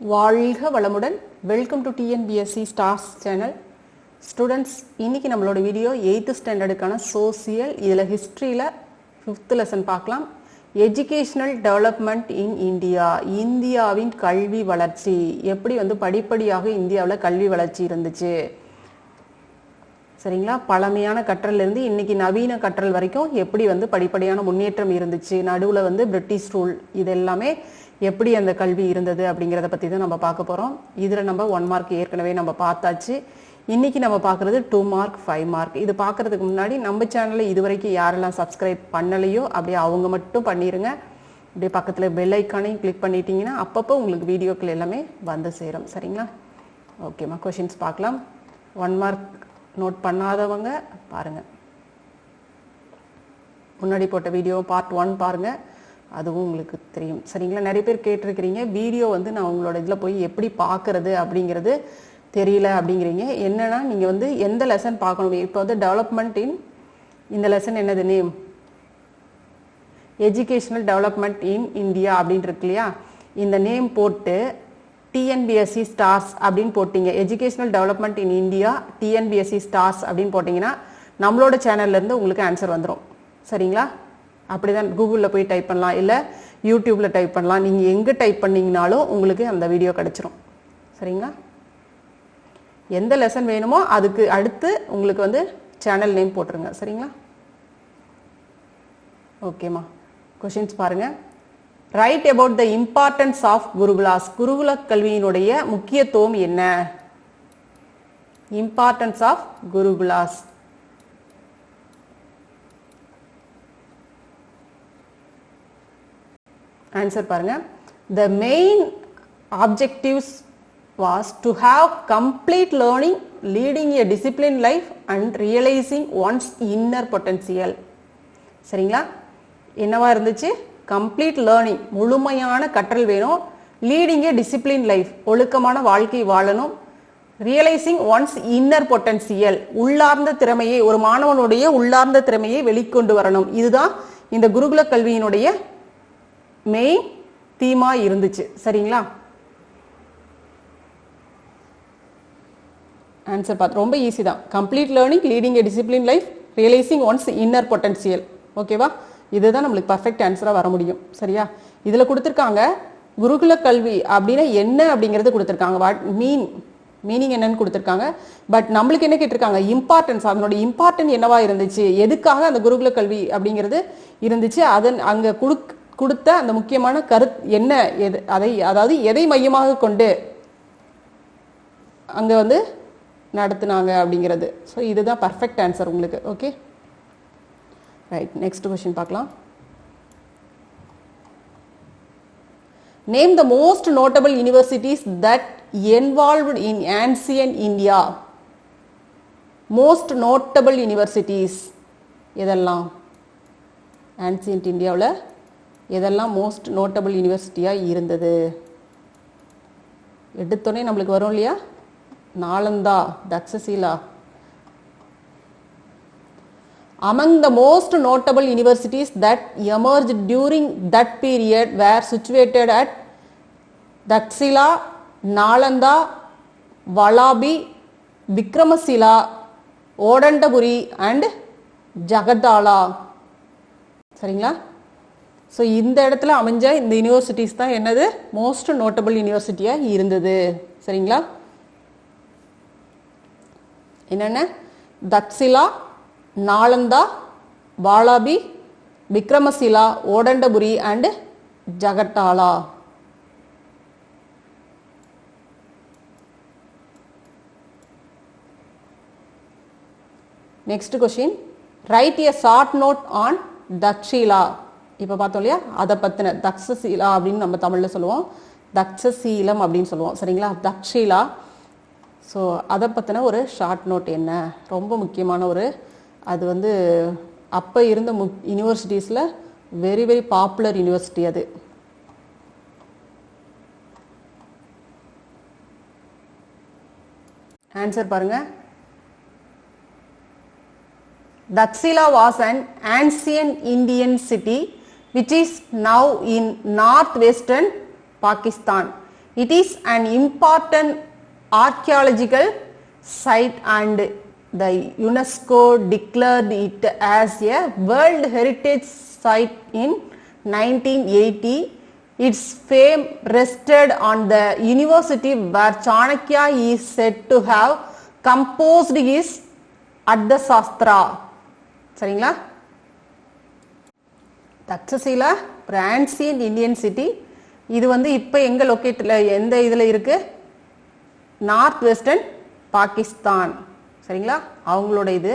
வாழ்க வளமுடன். Welcome to TNPSC stars channel. Students, இன்னைக்கு நம்மளோட வீடியோ 8th ஸ்டாண்டர்டுக்கான சோசியல். இதில் ஹிஸ்ட்ரியில் 5th லெசன் பார்க்கலாம். எஜுகேஷனல் டெவலப்மெண்ட் இன் இந்தியா, இந்தியாவின் கல்வி வளர்ச்சி, எப்படி படிப்படியாக இந்தியாவில் கல்வி வளர்ச்சி இருந்துச்சு. சரிங்களா? பழமையான கற்றலிருந்து இன்னைக்கு நவீன கற்றல் வரைக்கும் எப்படி படிப்படியான முன்னேற்றம் இருந்துச்சு. நடுவில் பிரிட்டிஷ் ரூல், இது எல்லாமே எப்படி அந்த கல்வி இருந்தது அப்படிங்கிறத பற்றி தான் நம்ம பார்க்க போகிறோம். இதில் நம்ம 1 மார்க் ஏற்கனவே நம்ம பார்த்தாச்சு. இன்னைக்கு நம்ம பார்க்குறது 2 மார்க் 5 மார்க். இது பார்க்குறதுக்கு முன்னாடி நம்ம சேனலில் இது வரைக்கும் யாரெல்லாம் சப்ஸ்கிரைப் பண்ணலையோ அப்படியே அவங்க மட்டும் பண்ணிடுங்க. அப்படியே பக்கத்தில் பெல் ஐக்கானையும் கிளிக் பண்ணிட்டீங்கன்னா அப்பப்போ உங்களுக்கு வீடியோக்கள் எல்லாமே வந்து சேரும். சரிங்களா? ஓகேம்மா, கொஷின்ஸ் பார்க்கலாம். 1 மார்க் நோட் பண்ணாதவங்க பாருங்கள், முன்னாடி போட்ட வீடியோ பார்ட் 1 பாருங்கள், அதுவும் உங்களுக்கு தெரியும். சரிங்களா? நிறைய பேர் கேட்டிருக்கிறீங்க வீடியோ நான் உங்களோட இதில் போய் எப்படி பார்க்குறது அப்படிங்கிறது தெரியல அப்படிங்கிறீங்க. என்னன்னா நீங்கள் எந்த லெசன் பார்க்கணும். இப்போ டெவலப்மெண்ட் இன், இந்த லெசன் என்னது name, educational development in India அப்படின்னு இருக்கு இல்லையா? இந்த நேம் போட்டு டிஎன்பிஎஸ்சி ஸ்டார்ஸ் அப்படின்னு போட்டிங்க, educational development in India TNPSC stars அப்படின்னு போட்டிங்கன்னா நம்மளோட சேனல்லேருந்து உங்களுக்கு ஆன்சர் வந்துடும். சரிங்களா? அப்படி தான் கூகுளில் போய் டைப் பண்ணலாம், இல்லை யூடியூப்பில் டைப் பண்ணலாம். நீங்கள் எங்கே டைப் பண்ணிங்கனாலும் உங்களுக்கு அந்த வீடியோ கிடச்சிரும். சரிங்களா? எந்த லெசன் வேணுமோ அதுக்கு அடுத்து உங்களுக்கு சேனல் நேம் போட்டுருங்க. சரிங்களா? ஓகேம்மா, கொஷின்ஸ் பாருங்கள். Write about the importance of gurukulas, gurukula கல்வியினுடைய முக்கியத்துவம் என்ன? Importance of gurukulas. ஆன்சர் பாருங்க. The main objectives was to have complete learning, leading a disciplined life and realizing one's inner potential. சரிங்களா? என்னவா இருந்துச்சு? கம்ப்ளீட் லேர்னிங், முழுமையான கற்றல் வேணும். லீடிங் ஏ டிசிப்ளின் லைஃப், ஒழுக்கமான வாழ்க்கை வாழணும். ரியலைசிங் ஒன்ஸ் இன்னர் பொட்டன்சியல், உள்ளார்ந்த திறமையை, ஒரு மாணவனுடைய உள்ளார்ந்த திறமையை வெளிக்கொண்டு வரணும். இதுதான் இந்த குருகுல கல்வியினுடைய மெயின் தீமா இருந்துச்சு. சரிங்களா? ஆன்சர் பார்த்து ரொம்ப ஈஸி தான். Complete learning, leading a discipline life, realising one's inner potential. ஓகேவா? இதுதான் நம்மளுக்கு பர்ஃபெக்ட் ஆன்சராக வர முடியும். சரியா? இதில் கொடுத்துருக்காங்க குருகுல கல்வி அப்படின்னா என்ன அப்படிங்கிறது கொடுத்துருக்காங்க. வாட் மீனிங் என்னன்னு கொடுத்துருக்காங்க. பட் நம்மளுக்கு என்ன கேட்டிருக்காங்க? இம்பார்ட்டன்ஸ், அதனோட இம்பார்ட்டன்ட் என்னவா இருந்துச்சு, எதுக்காக அந்த குருகுல கல்வி அப்படிங்கிறது இருந்துச்சு, அதன் அங்கே கொடுத்த அந்த முக்கியமான கருத்து என்ன, அதாவது எதை மையமாக கொண்டு அங்கே நடத்துனாங்க அப்படிங்கிறது. ஸோ இதுதான் பர்ஃபெக்ட் ஆன்சர் உங்களுக்கு. Okay, right. நெக்ஸ்ட் கொஸ்டின் பார்க்கலாம். Name the most notable universities that involved in ancient India. Most notable universities எதெல்லாம்? ஆன்சியன்ட் இந்தியாவில் எதெல்லாம் மோஸ்ட் நோட்டபிள் யூனிவர்சிட்டியாக இருந்தது? எடுத்தோடனே நம்மளுக்கு வரும் இல்லையா? Nalanda, Takshashila. Among the most notable universities that emerged during that period were situated at Takshila, Nalanda, Vallabhi, Vikramasila, Odantapuri and Jagatala. சரிங்களா? So இந்த இடத்துல அமைஞ்ச இந்த யூனிவர்சிட்டிஸ் தான் என்னது மோஸ்ட் நோட்டபிள் யூனிவர்சிட்டியாக இருந்தது. சரிங்களா? என்னென்ன? Taxila, Nalanda, Valabhi, Vikramashila, Odantapuri and Jagaddala. Next question. Write a short note on Taxila. இப்போ பார்த்தோம் இல்லையா? அதை பற்றின தக்ஷசீலா அப்படின்னு நம்ம தமிழில் சொல்லுவோம், தக்ஷசீலம் அப்படின்னு சொல்லுவோம். சரிங்களா? தக்ஷிலா. ஸோ அதை பற்றின ஒரு ஷார்ட் நோட் என்ன? ரொம்ப முக்கியமான ஒரு, அது அப்போ இருந்த யூனிவர்சிட்டிஸில் வெரி வெரி பாப்புலர் யூனிவர்சிட்டி அது. ஆன்சர் பாருங்க. Takshila was an ancient Indian city which is now in northwestern Pakistan. It is an important archaeological site and the UNESCO declared it as a World Heritage Site in 1980. Its fame rested on the university where Chanakya is said to have composed his Ardhasastra. சரிங்களா? தக்ஷசீலா ஒரு ancient Indian city. இது வந்து இப்போ எங்கே லொக்கேட்டில் எந்த இதில் இருக்குது? North western Pakistan. சரிங்களா? அவங்களோட இது.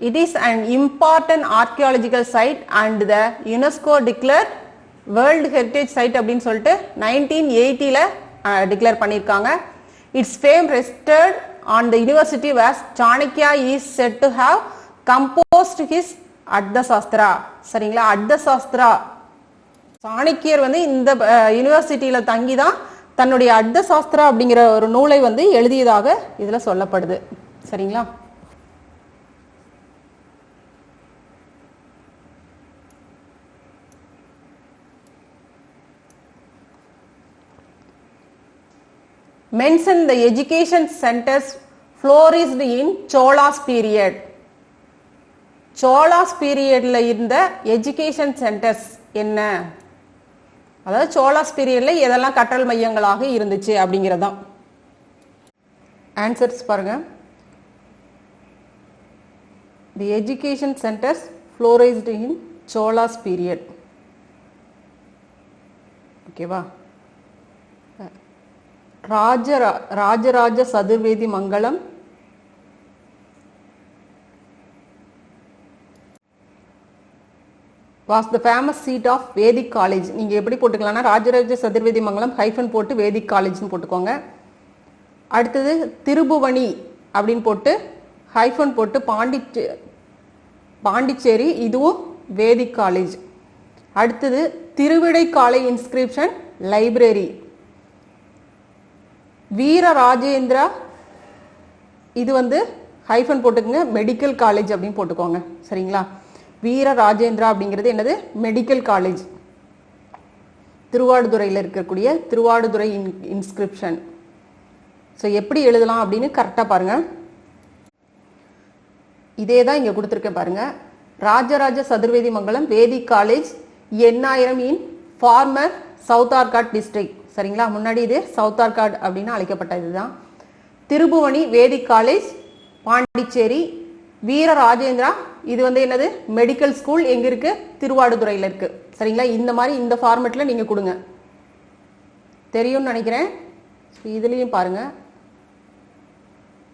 It is an important archaeological site and the UNESCO declare world heritage site அப்படின்னு சொல்லிட்டு 1980 டிக்ளேர் பண்ணியிருக்காங்க. Its fame rested on the university where Chanakya is said to have composed his Arthashastra. சரிங்களா? அர்த்தசாஸ்திரா சாணக்கியர் வந்து இந்த யூனிவர்சிட்டியில் தங்கி தான் தன்னுடைய அர்த்தசாஸ்திரா அப்படிங்கிற ஒரு நூலை வந்து எழுதியதாக இதில் சொல்லப்படுது. சரிங்களா? Mention the education centers flourished in Chola's period. Chola's periodல இருந்த எஜுகேஷன் சென்டர்ஸ் என்ன? அதாவது சோலாஸ் பீரியட்ல எதெல்லாம் கற்றல் மையங்களாக இருந்துச்சு அப்படிங்கிறதான். ஆன்சர்ஸ் பாருங்க. தி education centres flourished in Chola's period. ஓகேவா? ராஜராஜ சதுர்வேதி மங்கலம், was the famous seat of Vedic college. நீங்க எப்படி போட்டுக்கலாம்னா ராஜராஜ சதுர்வேதி மங்கலம் ஹைஃபன் போட்டு வேதிக் காலேஜ்னு போட்டுக்கோங்க. அடுத்தது திருபுவனி அப்படின்னு போட்டு ஹைஃபன் போட்டு பாண்டிச்சேரி, இதுவும் வேதிக் காலேஜ். அடுத்தது திருவிடைக்காலை இன்ஸ்கிரிப்ஷன் லைப்ரரி. வீர ராஜேந்திரா, இது வந்து ஹைஃபன் போட்டுக்கோங்க மெடிக்கல் காலேஜ் அப்படின்னு போட்டுக்கோங்க. சரிங்களா? வீர ராஜேந்திரா அப்படிங்கிறது என்னது? Medical college. திருவாடுதுறையில் இருக்கக்கூடிய திருவாடுதுறை இன்ஸ்கிரிப்ஷன். ஸோ எப்படி எழுதலாம் அப்படின்னு கரெக்டாக பாருங்க. இதே தான் இங்கே கொடுத்துருக்க பாருங்க. ராஜராஜ சதுர்வேதி மங்கலம் வேதிக் காலேஜ் எண்ணாயிரம் இன் ஃபார்மர் சவுத் ஆர்காட் டிஸ்ட்ரிக்ட். சரிங்களா? முன்னாடி இது சவுத் ஆர்காட் அப்படின்னு அழைக்கப்பட்ட இதுதான். திருபுவனி வேதிக் காலேஜ் பாண்டிச்சேரி. வீர ராஜேந்திரா இது வந்து என்னது? Medical school. எங்க இருக்கு? திருவாடுதுறையில் இருக்கு. சரிங்களா? இந்த மாதிரி இந்த ஃபார்மெட்ல நீங்க கொடுங்க. தெரியும்னு நினைக்கிறேன். இதுலயும் பாருங்க.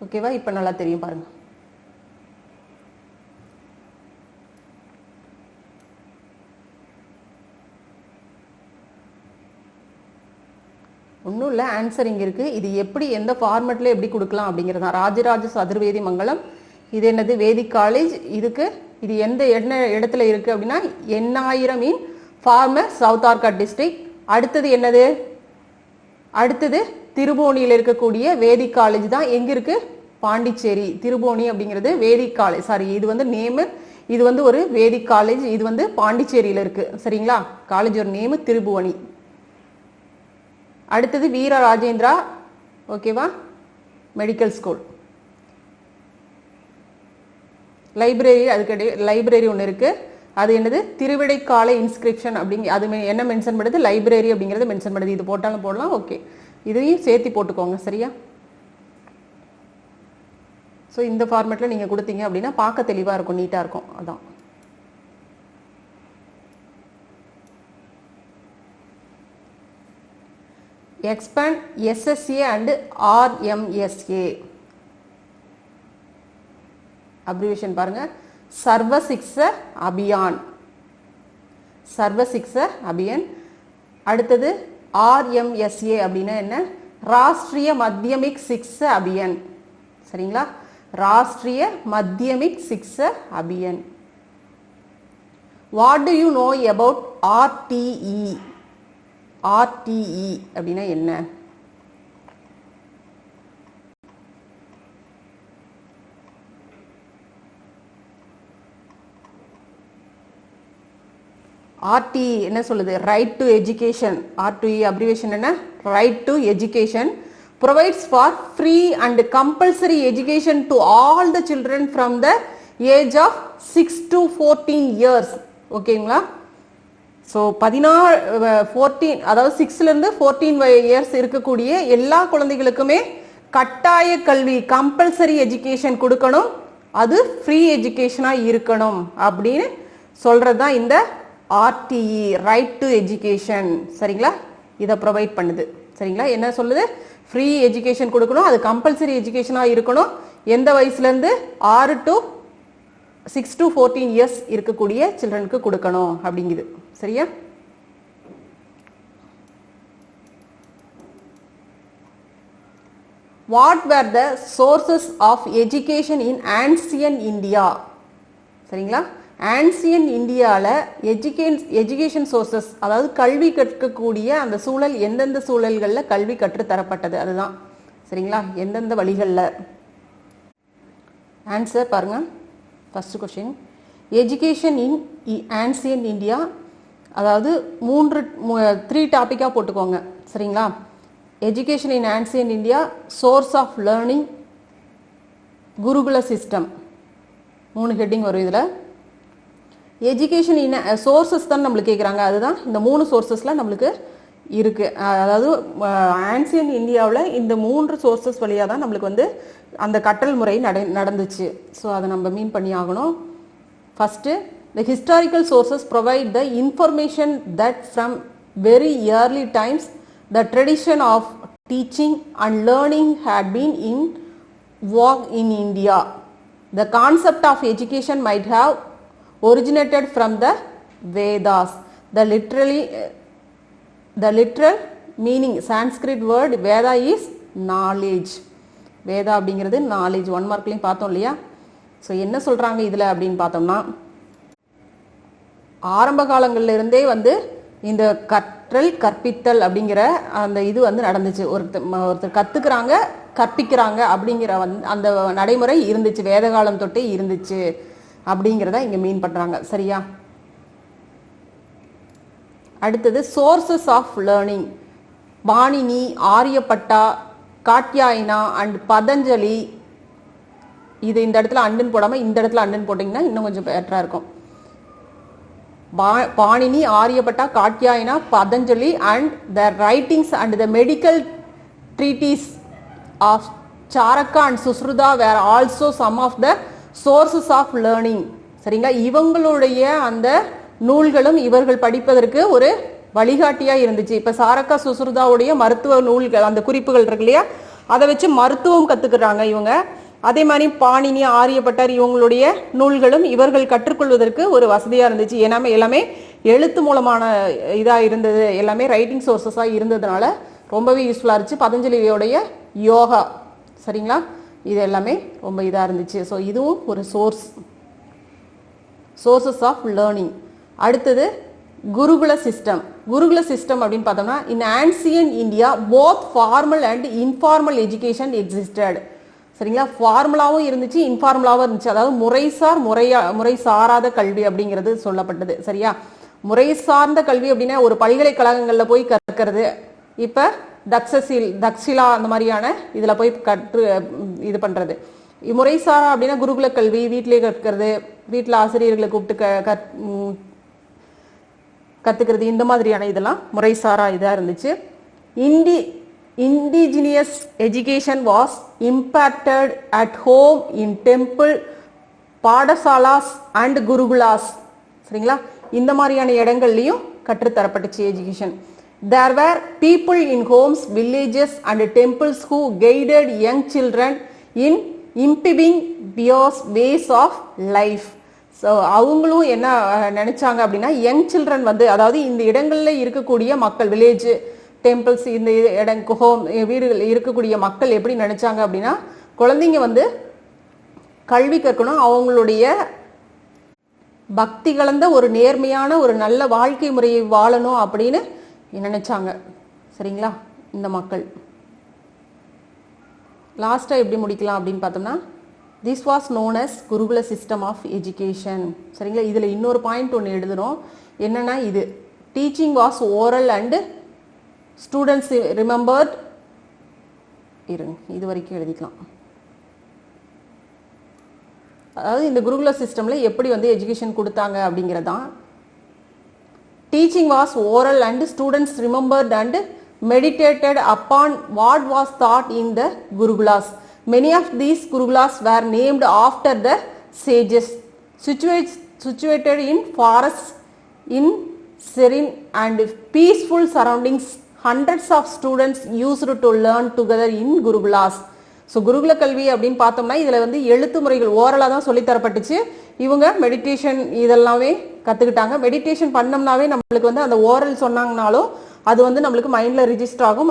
ஓகேவா? இப்ப நல்லா தெரியும் பாருங்க. ஒன்றும் இல்லை, ஆன்சர் இங்கே இருக்குது. இது எப்படி எந்த ஃபார்மெட்டில் எப்படி கொடுக்கலாம் அப்படிங்கிறது தான். ராஜராஜ சதுர்வேதி மங்கலம், இது என்னது? வேதிக் காலேஜ். இதுக்கு இது எந்த இடத்துல இருக்குது அப்படின்னா எண்ணாயிரம் இன் ஃபார்மர் சவுத் ஆர்காட் டிஸ்ட்ரிக்ட். அடுத்தது என்னது? அடுத்தது திருபுவனியில் இருக்கக்கூடிய வேதிக் காலேஜ் தான். எங்கே இருக்குது? பாண்டிச்சேரி. திருபுவனி அப்படிங்கிறது வேதிக் காலேஜ். சாரி, இது வந்து நேமு. இது வந்து ஒரு வேதிக் காலேஜ். இது வந்து பாண்டிச்சேரியில் இருக்குது. சரிங்களா? காலேஜ் ஒரு நேமு திருபுவனி. அடுத்தது வீர ராஜேந்திரா. ஓகேவா? Medical school. லைப்ரரி, அதுக்கு லைப்ரரி ஒன்று இருக்கு. அது என்னது? திருவிடைக்காலை இன்ஸ்கிரிப்ஷன் அப்படிங்க. அது என்ன மென்ஷன் பண்ணுது? லைப்ரரி அப்படிங்கிறது மென்ஷன் பண்ணுது. இது போட்டாலும் போடலாம். ஓகே, இதையும் சேர்த்து போட்டுக்கோங்க. சரியா? ஸோ இந்த ஃபார்மேட்டில் நீங்கள் கொடுத்தீங்க அப்படின்னா பார்க்க தெளிவாக இருக்கும், நீட்டாக இருக்கும். அதான். expand SSA and RMSA. abbreviation பாருங்க. சர்வ சிக்ஷா அபியான். சர்வ சிக்ஷா அபியான். அடுத்தது RMSA அப்படின்னா என்ன? ராஷ்ட்ரிய மத்தியமிக் சிக்ஷா அபியான். சரிங்களா? ராஷ்ட்ரிய மத்தியமிக் சிக்ஷா Abhiyan. What do you know about RTE? RTE அப்படின்னா என்ன? ஆர்டி என்ன சொல்லுது? Right to education. R2E abbreviation என்ன? Right to education provides for free and compulsory education to all the children from the age of 6 to 14 years. ஓகேங்களா? So 14 அதாவது 6லேருந்து 14 years இருக்கக்கூடிய எல்லா குழந்தைகளுக்குமே கட்டாய கல்வி கம்பல்சரி எஜுகேஷன் கொடுக்கணும், அது ஃப்ரீ எஜுகேஷனாக இருக்கணும் அப்படின்னு சொல்கிறது தான் இந்த ஆர்டிஇ, ரைட் டு எஜுகேஷன். சரிங்களா? இதை ப்ரொவைட் பண்ணுது. சரிங்களா? என்ன சொல்லுது? ஃப்ரீ எஜுகேஷன் கொடுக்கணும், அது கம்பல்சரி எஜுகேஷனாக இருக்கணும், எந்த வயசுலேருந்து 6 to 6 to 14 இயர்ஸ் இருக்கக்கூடிய சில்ட்ரனுக்கு கொடுக்கணும் அப்படிங்குது. சரியா? What were the sources of education in ancient India? சரிங்களா? ஆன்சியன் இந்தியாவில் எஜுகேஷன் சோர்சஸ், அதாவது கல்வி கற்கக்கூடிய அந்த சூழல் எந்தெந்த சூழல்களில் கல்வி கற்றுத்தரப்பட்டது, அதுதான். சரிங்களா? எந்தெந்த வழிகளில். ஆன்சர் பாருங்க. First question, education in ancient India, அதாவது 3 டாப்பிக்காக போட்டுக்கோங்க. சரிங்களா? Education in ancient India, source of learning, gurukula system, 3 heading வரும் இதில். எஜுகேஷன் இன் சோர்சஸ் தான் நம்மளுக்கு கேட்குறாங்க, அதுதான் இந்த 3 சோர்சஸில் நம்மளுக்கு இருக்குது. அதாவது ஆன்சியன் இந்தியாவில் இந்த 3 சோர்சஸ் வழியாக தான் நம்மளுக்கு வந்து அந்த கற்றல் முறை நடந்துச்சு. ஸோ அதை நம்ம மீன் பண்ணி ஆகணும். First, the historical sources provide the information that from very early times the tradition of teaching and learning had been in vogue in India. The concept of education might have originated from the Vedas. The literal meaning, Sanskrit word Veda is knowledge. Veda அப்படிங்கிறது knowledge. 1 மார்க்லையும் பார்த்தோம் இல்லையா? So என்ன சொல்கிறாங்க இதில் அப்படின்னு பார்த்தோம்னா, ஆரம்ப காலங்களில் இருந்தே வந்து இந்த கற்றல் கற்பித்தல் அப்படிங்கிற அந்த இது வந்து நடந்துச்சு. ஒருத்தர் கற்றுக்கிறாங்க கற்பிக்கிறாங்க அப்படிங்கிற அந்த நடைமுறை இருந்துச்சு, வேத காலம் தொட்டே இருந்துச்சு அப்படிங்கிறத இங்கே மீன் பண்ணுறாங்க. சரியா? அடுத்தது sources of learning, Panini, Aryabhata, Katyayana and Patanjali. இது இந்த இடத்துல அண்டன் போடாமல் இந்த இடத்துல அண்டன் போட்டிங்கன்னா இன்னும் கொஞ்சம் பெட்டராக இருக்கும். Panini, Aryabhata, Katyayana, Patanjali and the writings and the medical treatise of Charaka and Sushruta were also some of the sources of learning. சரிங்களா? இவங்களுடைய அந்த நூல்களும் இவர்கள் படிப்பதற்கு ஒரு வழிகாட்டியாக இருந்துச்சு. இப்போ சாரக்கா சுஸ்ருதாவுடைய மருத்துவ நூல்கள், அந்த குறிப்புகள் இருக்கு இல்லையா, அதை வச்சு மருத்துவம் கற்றுக்கிறாங்க இவங்க. அதே மாதிரி பாணினி, ஆரியப்பட்டார் இவங்களுடைய நூல்களும் இவர்கள் கற்றுக்கொள்வதற்கு ஒரு வசதியாக இருந்துச்சு. எல்லாமே எழுத்து மூலமான இதாக இருந்தது, எல்லாமே ரைட்டிங் சோர்சஸாக இருந்ததுனால ரொம்பவே யூஸ்ஃபுல்லாக இருந்துச்சு. பதஞ்சலியோடைய யோகா, சரிங்களா, இது எல்லாமே ரொம்ப இதாக இருந்துச்சு. ஸோ இதுவும் ஒரு சோர்சஸ் ஆஃப் லேர்னிங். அடுத்தது குருகுல சிஸ்டம். குருகுல சிஸ்டம் அப்படின்னு பார்த்தோம்னா, in ancient India both formal and informal education existed. சரிங்களா? ஃபார்முலாவும் இருந்துச்சு, இன்ஃபார்முலாவும் இருந்துச்சு. அதாவது முறை சாராத கல்வி அப்படிங்கிறது சொல்லப்பட்டது. சரியா? முறை சார்ந்த கல்வி அப்படின்னா ஒரு பல்கலைக்கழகங்களில் போய் கற்கிறது. இப்போ தக்ஷிலா அந்த மாதிரியான இதில் போய் இது பண்ணுறது. முறைசாரா அப்படின்னா குருகுல கல்வி, வீட்டிலே கற்கிறது, வீட்டில் ஆசிரியர்களை கூப்பிட்டு கற்றுக்கிறது, இந்த மாதிரியான இதெல்லாம் முறைசாரா இதாக இருந்துச்சு. indigenous education was imparted at home in temple, pathshalas and gurukulas. சரிங்களா? இந்த மாதிரியான இடங்கள்லையும் கற்றுத்தரப்பட்டுச்சு education. There were people in homes, villages and temples who guided young children in imbibing ways of life. So அவங்களும் என்ன நினைச்சாங்க அப்படின்னா, யங் சில்ட்ரன் வந்து, அதாவது இந்த இடங்களில் இருக்கக்கூடிய மக்கள், வில்லேஜ், டெம்பிள்ஸ், இந்த ஹோம், வீடுகள் இருக்கக்கூடிய மக்கள் எப்படி நினைச்சாங்க அப்படின்னா, குழந்தைங்க வந்து கல்வி கற்கணும், அவங்களுடைய பக்தி கலந்த ஒரு நேர்மையான ஒரு நல்ல வாழ்க்கை முறையை வாழணும் அப்படின்னு நினைச்சாங்க. சரிங்களா? இந்த மக்கள். லாஸ்ட்டாக எப்படி முடிக்கலாம் அப்படின்னு பார்த்தோம்னா, திஸ் வாஸ் நோன் அஸ் குருகுல சிஸ்டம் ஆஃப் எஜுகேஷன். சரிங்களா? இதில் இன்னொரு பாயிண்ட் ஒன்று எழுதுகிறோம். என்னன்னா இது teaching was oral and students remembered. இருங்க, இது வரைக்கும் எழுதிக்கலாம். அதாவது இந்த குருகுல சிஸ்டம்ல எப்படி வந்து எஜுகேஷன் கொடுத்தாங்க அப்படிங்கிறதான். Teaching was oral and students remembered and meditated upon what was taught in the gurukulas. Many of these gurukulas were named after the sages, situated in forests in serene and peaceful surroundings. Hundreds of students used to learn together in gurukulas. So குருகுல கல்வி அப்படின்னு பார்த்தோம்னா இதில் வந்து எழுத்து முறைகள் ஓரலாக தான் சொல்லித்தரப்பட்டுச்சு. இவங்க மெடிடேஷன் இதெல்லாமே கற்றுக்கிட்டாங்க. மெடிடேஷன் பண்ணோம்னாவே நம்மளுக்கு வந்து அந்த ஓரல் சொன்னாங்கனாலும் அது வந்து நம்மளுக்கு மைண்டில் ரிஜிஸ்டர் ஆகும்.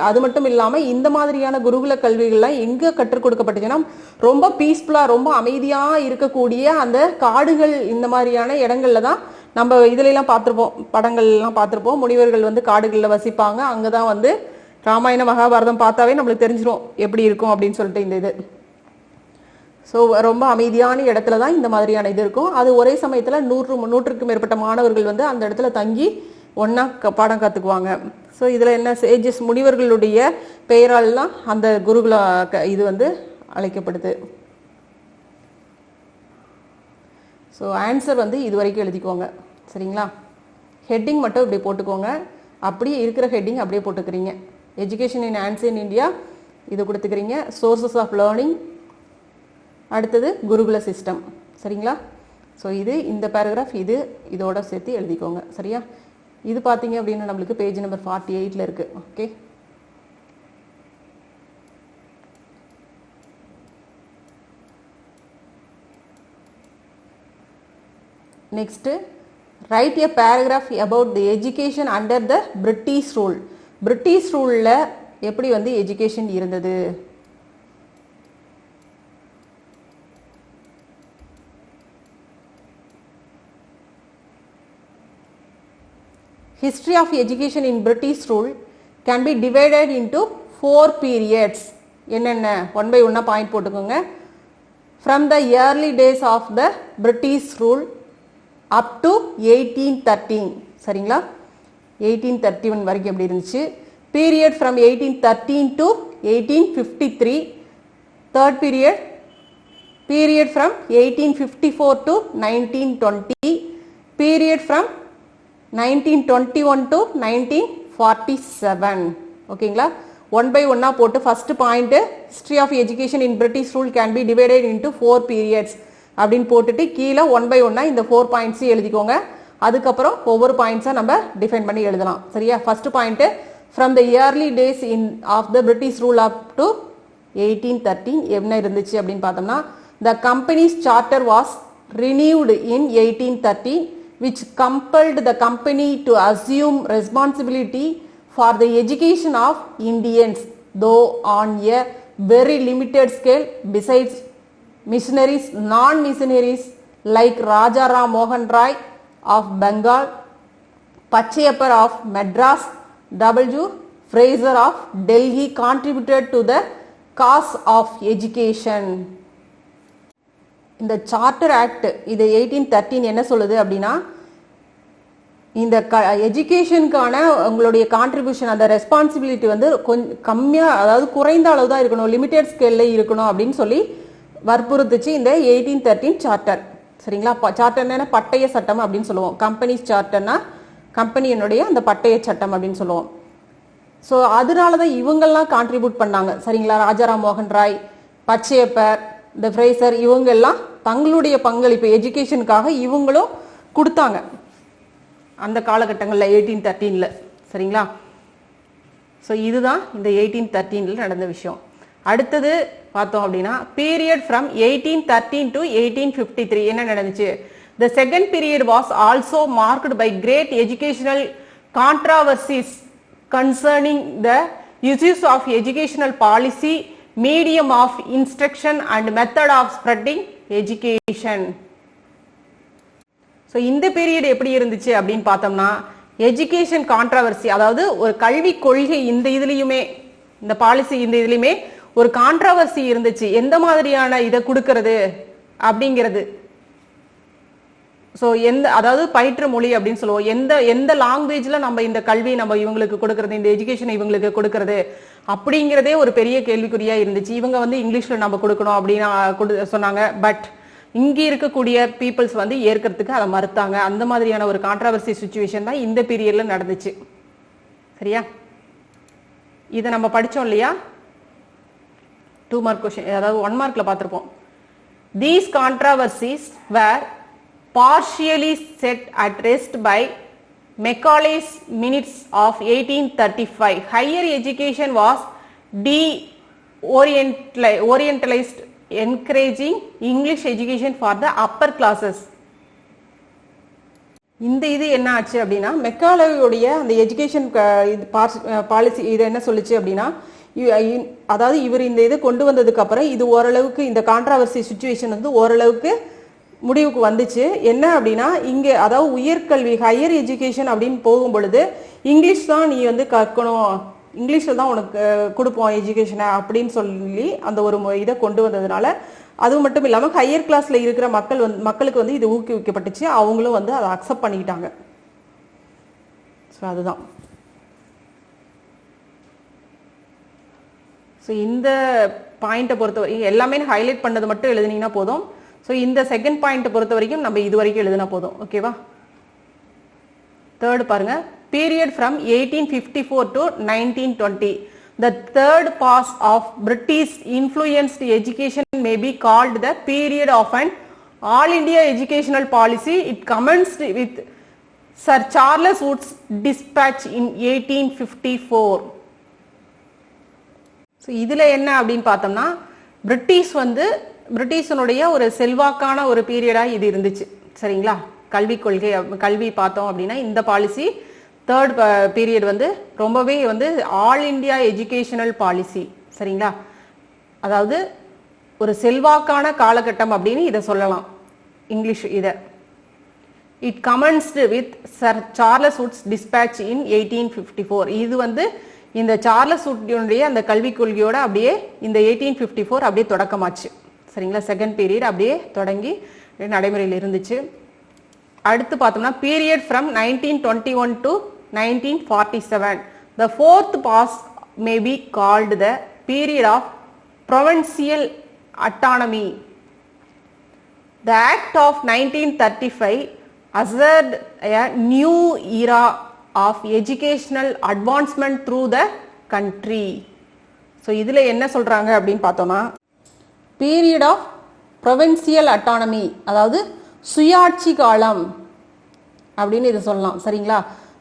அது மட்டும் இல்லாமல் இந்த மாதிரியான குருகுல கல்விகள்லாம் எங்கே கற்றுக் கொடுக்கப்பட்டுச்சுன்னா ரொம்ப பீஸ்ஃபுல்லாக ரொம்ப அமைதியாக இருக்கக்கூடிய அந்த காடுகள் இந்த மாதிரியான இடங்கள்ல தான் நம்ம இதுலலாம் பார்த்துருப்போம், படங்கள்லாம் பார்த்துருப்போம். முனிவர்கள் வந்து காடுகளில் வசிப்பாங்க. அங்கே தான் வந்து ராமாயண மகாபாரதம் பார்த்தாவே நம்மளுக்கு தெரிஞ்சிடும் எப்படி இருக்கும் அப்படின்னு சொல்லிட்டு இந்த இது. ஸோ ரொம்ப அமைதியான இடத்துல தான் இந்த மாதிரியான இது இருக்கும். அது ஒரே சமயத்தில் 100க்கும் மேற்பட்ட மாணவர்கள் வந்து அந்த இடத்துல தங்கி ஒன்றா பாடம் கற்றுக்குவாங்க. ஸோ இதில் என்ன சேஜஸ் முனிவர்களுடைய பெயரால்லாம் அந்த குருகுல இது வந்து அழைக்கப்படுது. ஸோ ஆன்சர் வந்து இது வரைக்கும் எழுதிக்கோங்க, சரிங்களா? ஹெட்டிங் மட்டும் இப்படி போட்டுக்கோங்க. அப்படியே இருக்கிற ஹெட்டிங் அப்படியே போட்டுக்கிறீங்க. எஜுகேஷன் இன் ஆன்சியன்ட் இந்தியா இது கொடுத்துக்கிறீங்க. சோர்சஸ் ஆஃப் லேர்னிங், அடுத்தது குருகுல சிஸ்டம், சரிங்களா? ஸோ இது இந்த பேராகிராஃப் இதோட சேர்த்து எழுதிக்கோங்க, சரியா? இது பார்த்தீங்க அப்படின்னா நம்மளுக்கு பேஜ் நம்பர் 48ல் இருக்குது. Okay, next write a paragraph about the education under the British rule. British ரூலில் எப்படி வந்து எஜுகேஷன் இருந்தது? History of education in British rule can be divided into 4 periods. என்னென்ன ஒன் பை ஒன்னா பாயிண்ட் போட்டுக்கோங்க. From the early days of the British rule up to 1813, சரிங்களா? 1831 வரைக்கும் எப்படி இருந்துச்சு? Period from 1813 to 1853. Third period from 1854 to 1920. Period from 1921 to 1947. ஓகேங்களா? One by ஒன்னா போட்டு first point history of education in British rule can be divided into 4 periods அப்படின்னு போட்டுட்டு கீழே ஒன் பை ஒன்னா இந்த 4 பாயிண்ட்ஸ் எழுதிக்கோங்க. அதுக்கப்புறம் ஒவ்வொரு பாயிண்ட்ஸா நம்ம டிஃபைன் பண்ணி எழுதலாம், சரியா? First point from the early days in of the British rule up to 1813 என்ன இருந்துச்சு அப்படின்னு பார்த்தோம்னா, the company's charter was renewed in 1813 which compelled the company to assume responsibility for the education of Indians, though on a very limited scale. Besides missionaries, non-missionaries like Raja Ram Mohan Rai of Bengal, Pachayapar of Madras, W. Fraser of Delhi contributed to the cause of education. இந்த charter act இது 1813 என்ன சொல்லுது அப்படின்னா, இந்த எஜுகேஷனுக்கான உங்களுடைய contribution அந்த responsibility வந்து கொஞ்சம் கம்மியாக, அதாவது குறைந்த அளவு தான் இருக்கணும், லிமிடெட் ஸ்கேலில் இருக்கணும் அப்படின்னு சொல்லி வற்புறுத்துச்சு இந்த 1813 சார்ட்டர், சரிங்களா? சார்ட்டர்னா பட்டய சட்டம் அப்படின்னு சொல்லுவோம். கம்பெனிஸ் சார்ட்டர்னா கம்பெனியினுடைய அந்த பட்டய சட்டம் அப்படின்னு சொல்லுவோம். ஸோ அதனால தான் இவங்கெல்லாம் கான்ட்ரிபியூட் பண்ணாங்க, சரிங்களா? ராஜாராம் மோகன் ராய், பச்சையப்பர், இந்த ஃப்ரேசர் இவங்க எல்லாம் தங்களுடைய பங்களிப்பு எஜுகேஷனுக்காக இவங்களும் கொடுத்தாங்க அந்த காலகட்டங்களில் 1813ல், சரிங்களா? ஸோ இதுதான் இந்த 1813ல் நடந்த விஷயம். அடுத்தது பார்த்தோம் அப்படின்னா பீரியட் ஃப்ரம் 1813 டு 1853 என்ன நடந்துச்சு? The second period was also marked by great educational controversies concerning the uses of educational policy, medium of instruction and method of spreading education. So இந்த பீரியட் எப்படி இருந்துச்சு அப்படின்னு பார்த்தோம்னா, எஜுகேஷன் கான்ட்ராவர்சி, அதாவது ஒரு கல்வி கொள்கை இந்த இதுலையுமே, இந்த பாலிசி இந்த இதுலையுமே ஒரு கான்ட்ராவர்சி இருந்துச்சு. எந்த மாதிரியான இதை கொடுக்கறது அப்படிங்கிறது, ஸோ அதாவது பயிற்று மொழி அப்படின்னு சொல்லுவோம். எந்த லாங்குவேஜ்ல நம்ம இந்த கல்வி நம்ம இவங்களுக்கு கொடுக்கறது, இந்த எஜுகேஷன் இவங்களுக்கு கொடுக்கறது அப்படிங்கிறதே ஒரு பெரிய கேள்விக்குறியா இருந்துச்சு. இவங்க வந்து இங்கிலீஷ்ல நம்ம கொடுக்கணும் அப்படின்னு சொன்னாங்க. பட் இங்க இருக்கக்கூடிய பீப்புள்ஸ் வந்து ஏற்கிறதுக்கு அதை மறுத்தாங்க. அந்த மாதிரியான ஒரு கான்ட்ராவர்சி சுச்சுவேஷன் தான் இந்த பீரியட்ல நடந்துச்சு. சரியா? இதை நம்ம படிச்சோம் இல்லையா? 2 மார்க் கொஸ்டின், அதாவது 1 மார்க்ல பார்த்திருப்போம். These controversies were partially set at rest by Macaulay's Minutes of 1835. Higher education was de-orientalized, encouraging English education for the upper classes. இது என்ன ஆச்சு அப்படின்னா, மெக்காலேயுடைய அந்த எஜுகேஷன் பாலிசி இது என்ன சொல்லுச்சு அப்படின்னா, அதாவது இவர் இந்த இது கொண்டு வந்ததுக்கு அப்புறம் இது ஓரளவுக்கு இந்த கான்ட்ராவர்சி சுச்சுவேஷன் வந்து ஓரளவுக்கு முடிவுக்கு வந்துச்சு. என்ன அப்படின்னா, இங்கே அதாவது உயர்கல்வி ஹையர் எஜுகேஷன் அப்படின்னு போகும் பொழுது இங்கிலீஷ் தான் நீ வந்து கற்கணும், இங்கிலீஷில் தான் உனக்கு கொடுப்போம் எஜுகேஷனை அப்படின்னு சொல்லி அந்த ஒரு இதை கொண்டு வந்ததுனால, அது மட்டும் இல்லாமல் ஹையர் கிளாஸ்ல இருக்கிற மக்களுக்கு வந்து இது ஊக்குவிக்கப்பட்டுச்சு. அவங்களும் வந்து அதை அக்செப்ட் பண்ணிக்கிட்டாங்க. ஸோ அதுதான். ஸோ இந்த பாயிண்ட்டை பொறுத்த வரைக்கும் எல்லாமே ஹைலைட் பண்ணது மட்டும் எழுதினீங்கன்னா போதும். ஸோ இந்த செகண்ட் பாயிண்ட்டை பொறுத்த வரைக்கும் நம்ம இது வரைக்கும் எழுதினா போதும். ஓகேவா? தேர்ட் பாருங்க. Period from 1854 to 1920. The third phase of British influenced education may be called the period of an all India educational policy. It commenced with Sir Charles Wood's dispatch in 1854. So இதில் என்ன அப்படின்னு பார்த்தோம்னா, பிரிட்டிஷனுடைய ஒரு செல்வாக்கான ஒரு பீரியடாக இது இருந்துச்சு. சரிங்களா? கல்வி பார்த்தோம் அப்படின்னா இந்த பாலிசி தேர்ட் பீரியட் வந்து ரொம்பவே வந்து ஆல் இண்டியா எஜுகேஷனல் பாலிசி. சரிங்களா? அதாவது ஒரு செல்வாக்கான காலகட்டம் அப்படின்னு இதை சொல்லலாம். இங்கிலீஷ் இதை it commenced with sir Charles Wood's despatch in 1854. இது வந்து இந்த சார்லஸ் வுட்னுடைய அந்த கல்விக் கொள்கையோட அப்படியே இந்த 1854 அப்படியே தொடக்கமாச்சு. சரிங்களா? செகண்ட் பீரியட் அப்படியே தொடங்கி நடைமுறையில் இருந்துச்சு. அடுத்து பார்த்தோம்னா period from 1921 to 1947. The fourth phase may be called the period of provincial autonomy. The Act of 1935 ushered a new era of educational advancement through the country. So இதுல என்ன சொல்றாங்க அப்படின்னு பார்த்தோம்னா, பீரியட் ஆஃப் ப்ரொவின்சியல் அட்டானமி, அதாவது சுயாட்சி காலம் அப்படின்னு இதை சொல்லலாம். சரிங்களா?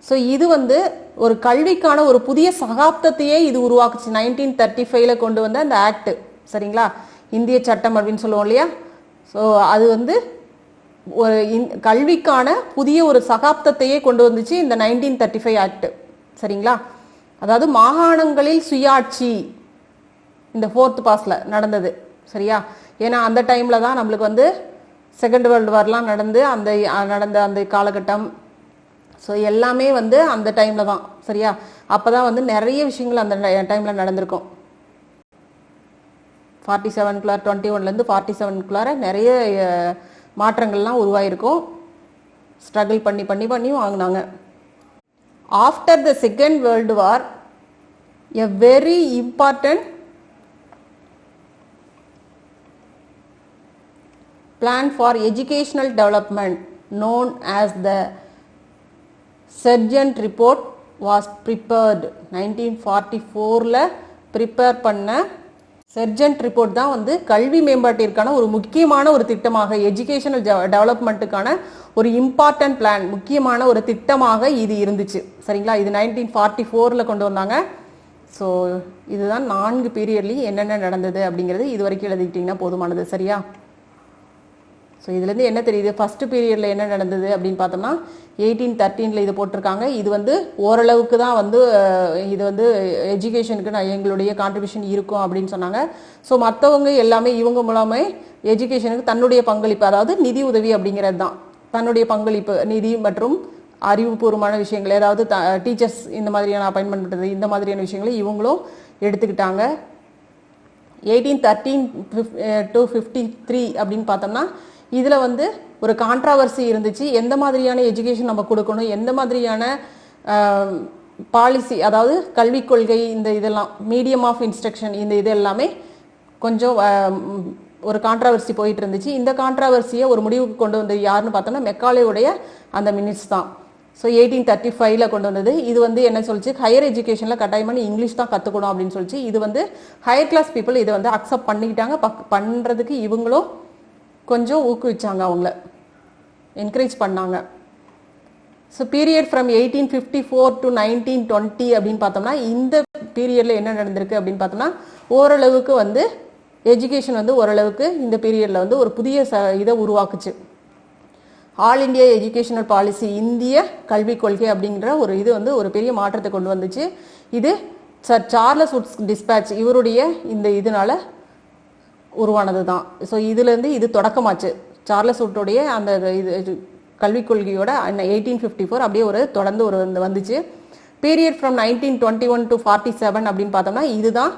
ஸோ இது வந்து ஒரு கல்விக்கான ஒரு புதிய சகாப்தத்தையே இது உருவாக்குச்சு. 1935ல கொண்டு வந்த அந்த ஆக்ட். சரிங்களா? இந்திய சட்டம் அப்படின்னு சொல்லுவோம் இல்லையா? ஸோ அது வந்து ஒரு கல்விக்கான புதிய ஒரு சகாப்தத்தையே கொண்டு வந்துச்சு இந்த 1935 ஆக்ட். சரிங்களா? அதாவது மாகாணங்களில் சுயாட்சி இந்த ஃபோர்த் பாஸ்ல நடந்தது. சரியா? ஏன்னா அந்த டைம்ல தான் நம்மளுக்கு வந்து செகண்ட் வேர்ல்டு வார்லாம் நடந்த அந்த காலகட்டம். ஸோ எல்லாமே வந்து அந்த டைம்ல தான். சரியா? அப்பதான் வந்து நிறைய விஷயங்கள் அந்த டைம்ல நடந்திருக்கும். 47 21லேருந்து 47 நிறைய மாற்றங்கள்லாம் உருவாயிருக்கும். ஸ்ட்ரகிள் பண்ணி வாங்கினாங்க. After the second world war a very important plan for educational development known as the Sargent report was prepared. 1944ல ப்ரிப்பேர் பண்ண சர்ஜென்ட் ரிப்போர்ட் தான் வந்து கல்வி மேம்பாட்டிற்கான ஒரு முக்கியமான ஒரு திட்டமாக, எஜுகேஷனல் டெவலப்மெண்ட்டுக்கான ஒரு இம்பார்ட்டன்ட் பிளான், முக்கியமான ஒரு திட்டமாக இது இருந்துச்சு. சரிங்களா? இது 1944ல கொண்டு வந்தாங்க. ஸோ இதுதான் 4 பீரியட்லையும் என்னென்ன நடந்தது அப்படிங்கிறது இது வரைக்கும் எழுதிக்கிட்டிங்கன்னா போதுமானது. சரியா? ஸோ இதுலேருந்து என்ன தெரியுது, ஃபர்ஸ்ட் பீரியடில் என்ன நடந்தது அப்படின்னு பார்த்தோம்னா 1813ல் இது போட்டிருக்காங்க. இது வந்து ஓரளவுக்கு தான் வந்து இது வந்து எஜுகேஷனுக்கு எங்களுடைய கான்ட்ரிபியூஷன் இருக்கும் அப்படின்னு சொன்னாங்க. ஸோ மற்றவங்க எல்லாமே இவங்க மூலமே எஜுகேஷனுக்கு தன்னுடைய பங்களிப்பு, அதாவது நிதி உதவி அப்படிங்கிறது தான் தன்னுடைய பங்களிப்பு, நிதி மற்றும் அறிவுபூர்வமான விஷயங்கள், ஏதாவது டீச்சர்ஸ் இந்த மாதிரியான அப்பாயின்மெண்ட் பண்ணுறது, இந்த மாதிரியான விஷயங்களை இவங்களும் எடுத்துக்கிட்டாங்க. 1813 to 53 அப்படின்னு பார்த்தோம்னா இதில் வந்து ஒரு கான்ட்ராவர்சி இருந்துச்சு. எந்த மாதிரியான எஜுகேஷன் நம்ம கொடுக்கணும், எந்த மாதிரியான பாலிசி, அதாவது கல்விக் கொள்கை, இந்த இதெல்லாம் மீடியம் ஆஃப் இன்ஸ்ட்ரக்ஷன், இந்த இது எல்லாமே கொஞ்சம் ஒரு கான்ட்ராவர்சி போயிட்டு இருந்துச்சு. இந்த கான்ட்ராவர்சியை ஒரு முடிவுக்கு கொண்டு வந்தது யாருன்னு பார்த்தோம்னா மெக்காலேவுடைய அந்த மினிட்ஸ் தான். ஸோ 1835 கொண்டு வந்தது. இது வந்து என்ன சொல்லிச்சு, ஹையர் எஜுகேஷனில் கட்டாயமான இங்கிலீஷ் தான் கற்றுக்கணும் அப்படின்னு சொல்லிச்சு. இது வந்து ஹையர் கிளாஸ் பீப்புள் இதை வந்து அக்செப்ட் பண்ணிக்கிட்டாங்க. பண்ணுறதுக்கு இவங்களும் கொஞ்சம் ஊக்குவிச்சாங்க, அவங்கள என்கரேஜ் பண்ணாங்க. ஸோ பீரியட் ஃப்ரம் 1854 to 1920 அப்படின்னு பார்த்தோம்னா இந்த பீரியடில் என்ன நடந்திருக்கு அப்படின்னு பார்த்தோம்னா ஓரளவுக்கு வந்து எஜுகேஷன் வந்து ஓரளவுக்கு இந்த பீரியடில் வந்து ஒரு புதிய இதை உருவாக்குச்சு. ஆல் இண்டியா எஜுகேஷனல் பாலிசி, இந்திய கல்விக் கொள்கை அப்படிங்கிற ஒரு இது வந்து ஒரு பெரிய மாற்றத்தை கொண்டு வந்துச்சு. இது சர் சார்லஸ் வுட்ஸ் டிஸ்பேட்ச் இவருடைய இந்த இதனால உருவானது தான். ஸோ இதுலேருந்து இது தொடக்கமாச்சு. சார்லஸ் வுட்டுடைய அந்த இது கல்விக் கொள்கையோட 1854 அப்படியே ஒரு தொடர்ந்து ஒரு வந்துச்சு. பீரியட் ஃப்ரம் 1921 to 47 அப்படின்னு பார்த்தோம்னா இதுதான்,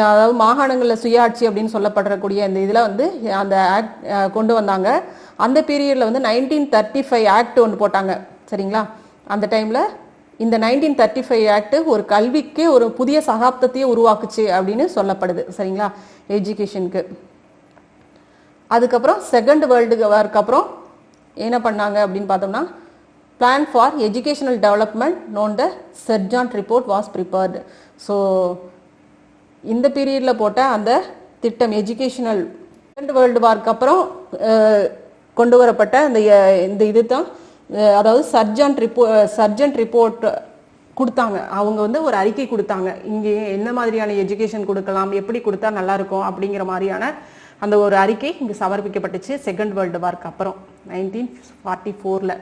அதாவது மாகாணங்களில் சுயாட்சி அப்படின்னு சொல்லப்படக்கூடிய இந்த இதில் வந்து அந்த ஆக்ட் கொண்டு வந்தாங்க. அந்த பீரியடில் வந்து 1935 ஆக்ட் ஒன்று போட்டாங்க, சரிங்களா. அந்த டைமில் இந்த 1935 ஆக்ட் ஒரு கல்விக்கு ஒரு புதிய சகாப்தத்தையே உருவாக்குச்சு அப்படின்னு சொல்லப்படுது, சரிங்களா, எஜுகேஷனுக்கு. அதுக்கப்புறம் செகண்ட் வேர்ல்டு வார்க்கு அப்புறம் என்ன பண்ணாங்க அப்படின்னு பார்த்தோம்னா plan for educational development known the Sargent report was prepared. So இந்த பீரியடில் போட்ட அந்த திட்டம் எஜுகேஷனல் செகண்ட் வேர்ல்டு வார்க்கு அப்புறம் கொண்டு வரப்பட்ட இந்த இது தான், அதாவது சர்ஜன்ட் ரிப்போர்ட் கொடுத்தாங்க. அவங்க வந்து ஒரு அறிக்கை கொடுத்தாங்க, இங்கே என்ன மாதிரியான எஜுகேஷன் கொடுக்கலாம், எப்படி கொடுத்தா நல்லா இருக்கும் அப்படிங்கிற மாதிரியான அந்த ஒரு அறிக்கை இங்கே சமர்ப்பிக்கப்பட்டுச்சு செகண்ட் வேர்ல்டு வார்க்கு அப்புறம் 1944.